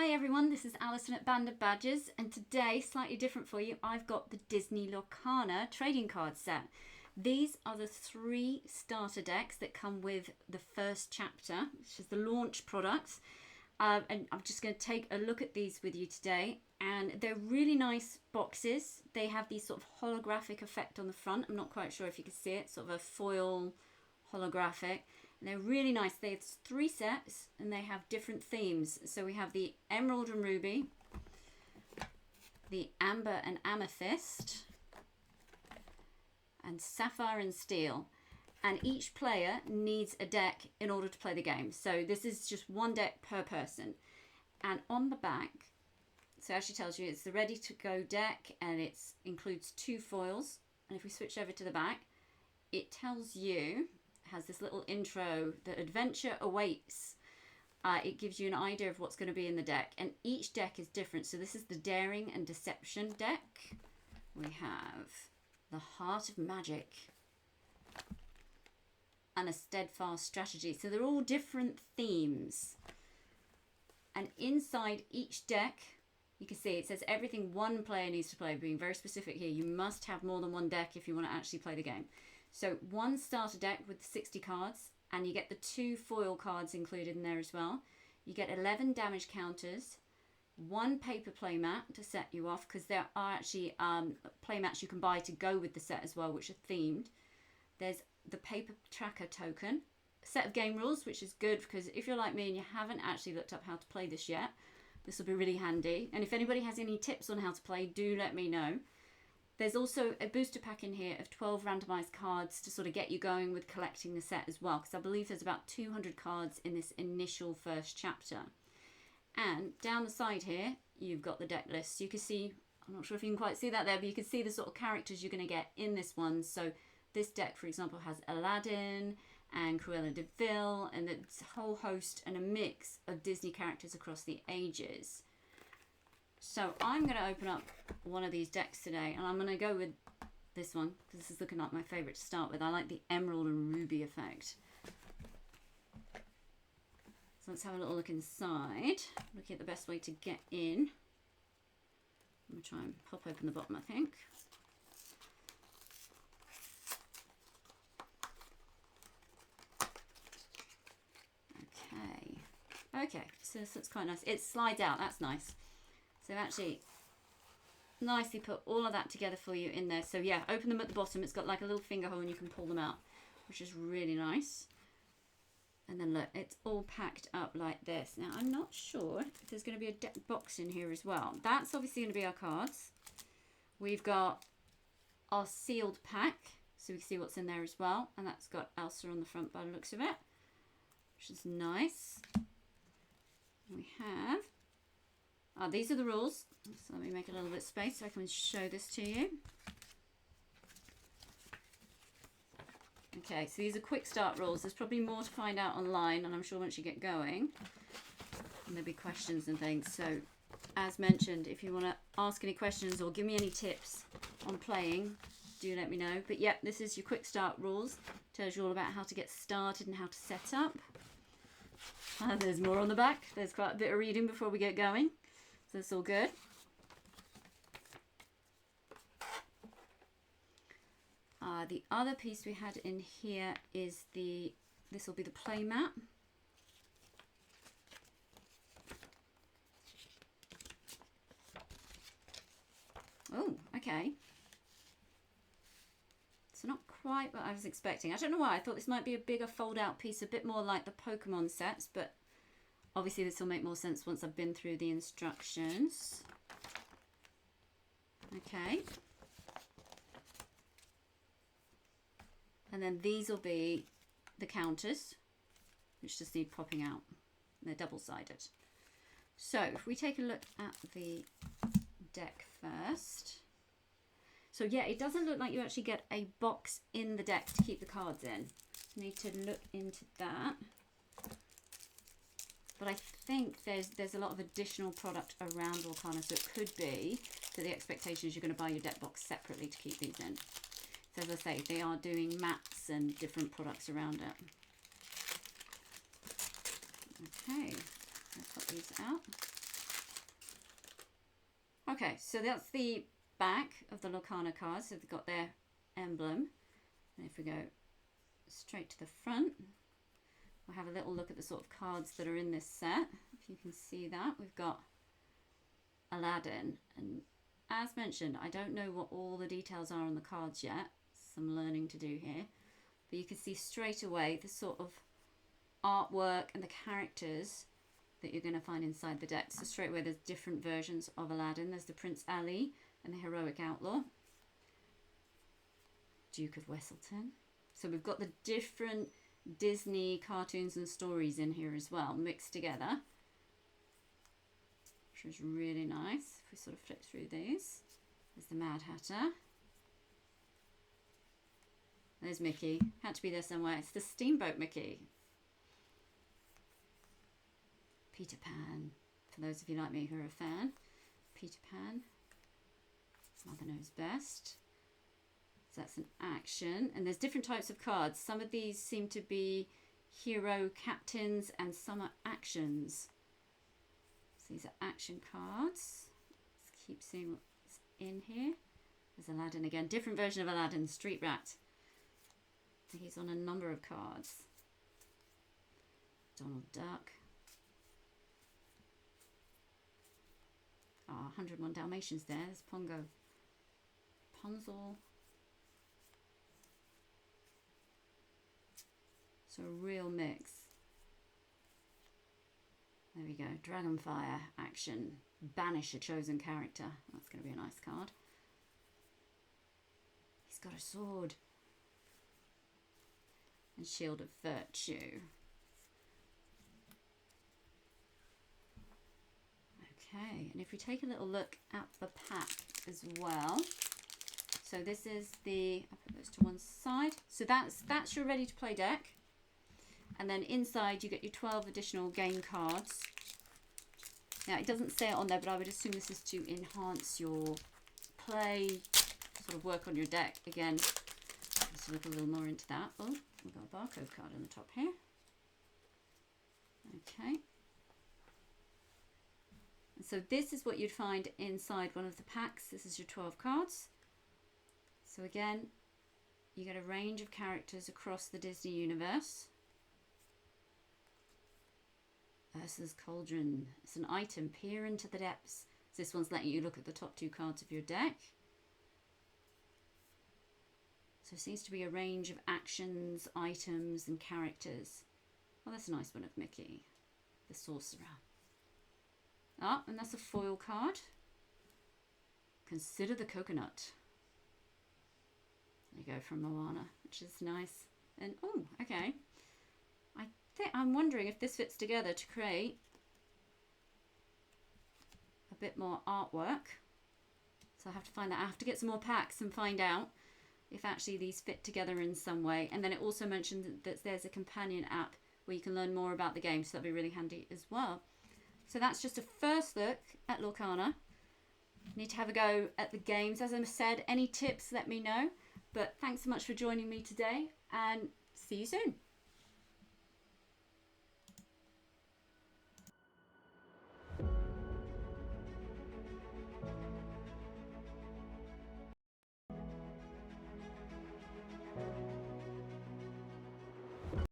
Hi everyone, this is Alison at Band of Badges, and today, slightly different for you, I've got the Disney LORCANA trading card set. These are the 3 starter decks that come with the first chapter, which is the launch products. And I'm just going to take a look at these with you today, and they're really nice boxes. They have these sort of holographic effect on the front. I'm not quite sure if you can see it, sort of a foil holographic. And they're really nice. They have 3 sets and they have different themes. So we have the Emerald and Ruby, the Amber and Amethyst, and Sapphire and Steel. And each player needs a deck in order to play the game. So this is just 1 deck per person. And on the back, so it actually tells you it's the ready to go deck, and it includes 2 foils. And if we switch over to the back, it tells you, has this little intro, that adventure awaits. It gives you an idea of what's going to be in the deck, and each deck is different. So this is the Daring and Deception deck. We have the Heart of Magic and a Steadfast Strategy. So they're all different themes, and inside each deck you can see it says everything 1 player needs to play. Being very specific here, you must have more than 1 deck if you want to actually play the game. So 1 starter deck with 60 cards, and you get the 2 foil cards included in there as well. You get 11 damage counters, 1 paper playmat to set you off, because there are actually playmats you can buy to go with the set as well, which are themed. There's the paper tracker token, a set of game rules, which is good because if you're like me and you haven't actually looked up how to play this yet, this will be really handy. And if anybody has any tips on how to play, do let me know. There's also a booster pack in here of 12 randomized cards to sort of get you going with collecting the set as well, because I believe there's about 200 cards in this initial first chapter. And down the side here, you've got the deck list. So you can see, I'm not sure if you can quite see that there, but you can see the sort of characters you're going to get in this one. So this deck, for example, has Aladdin and Cruella de Vil, and it's a whole host and a mix of Disney characters across the ages. So I'm going to open up one of these decks today, and I'm going to go with this one, because this is looking like my favourite to start with. I like the Emerald and Ruby effect. So let's have a little look inside. Looking at the best way to get in. I'm going to try and pop open the bottom, I think. Okay, so this looks quite nice. It slides out, that's nice. So actually, nicely put all of that together for you in there. So yeah, open them at the bottom. It's got like a little finger hole and you can pull them out, which is really nice. And then look, it's all packed up like this. Now, I'm not sure if there's going to be a deck box in here as well. That's obviously going to be our cards. We've got our sealed pack, so we can see what's in there as well. And that's got Elsa on the front by the looks of it, which is nice. We have, these are the rules. So let me make a little bit of space so I can show this to you. Okay, so these are quick start rules. There's probably more to find out online, and I'm sure once you get going, there'll be questions and things. So as mentioned, if you want to ask any questions or give me any tips on playing, do let me know. But yep, this is your quick start rules. Tells you all about how to get started and how to set up. There's more on the back. There's quite a bit of reading before we get going. So it's all good. The other piece we had in here is this will be the play mat. Oh, okay. It's not quite what I was expecting. I don't know why. I thought this might be a bigger fold out piece, a bit more like the Pokemon sets, but obviously this will make more sense once I've been through the instructions. Okay. And then these will be the counters, which just need popping out. They're double-sided. So if we take a look at the deck first. So yeah, it doesn't look like you actually get a box in the deck to keep the cards in. Need to look into that. But I think there's a lot of additional product around LORCANA, so it could be that the expectation is you're going to buy your deck box separately to keep these in. So as I say, they are doing mats and different products around it. Okay, I'll put these out. Okay, so that's the back of the LORCANA cards. So they've got their emblem. And if we go straight to the front, we'll have a little look at the sort of cards that are in this set. If you can see that, we've got Aladdin. And as mentioned, I don't know what all the details are on the cards yet. Some learning to do here. But you can see straight away the sort of artwork and the characters that you're going to find inside the deck. So straight away there's different versions of Aladdin. There's the Prince Ali and the Heroic Outlaw. Duke of Weselton. So we've got the different Disney cartoons and stories in here as well, mixed together, which is really nice. If we sort of flip through these, there's the Mad Hatter. There's Mickey. Had to be there somewhere. It's the Steamboat Mickey. Peter Pan. For those of you like me who are a fan. Peter Pan. Mother Knows Best. So that's an action. And there's different types of cards. Some of these seem to be hero captains and some are actions. So these are action cards. Let's keep seeing what's in here. There's Aladdin again. Different version of Aladdin. Street Rat. He's on a number of cards. Donald Duck. 101 Dalmatians there. There's Pongo. Rapunzel. So a real mix. There we go. Dragonfire action. Banish a chosen character. That's going to be a nice card. He's got a sword. And Shield of Virtue. Okay, and if we take a little look at the pack as well. So this is the, I'll put those to one side. So that's your ready to play deck. And then inside you get your 12 additional game cards. Now it doesn't say it on there, but I would assume this is to enhance your play, sort of work on your deck. Again, let's look a little more into that. Oh, we've got a barcode card on the top here. Okay. And so this is what you'd find inside one of the packs. This is your 12 cards. So again, you get a range of characters across the Disney universe. Ursula's Cauldron. It's an item. Peer into the depths. So this one's letting you look at the top 2 cards of your deck. So it seems to be a range of actions, items and characters. Oh, that's a nice one of Mickey. The Sorcerer. Ah, and that's a foil card. Consider the Coconut. There you go, from Moana, which is nice. And, oh, okay. I'm wondering if this fits together to create a bit more artwork. So I have to find that. I have to get some more packs and find out if actually these fit together in some way. And then it also mentioned that there's a companion app where you can learn more about the game, so that'd be really handy as well. So that's just a first look at LORCANA. Need to have a go at the games. As I said, any tips, let me know. But thanks so much for joining me today, and see you soon.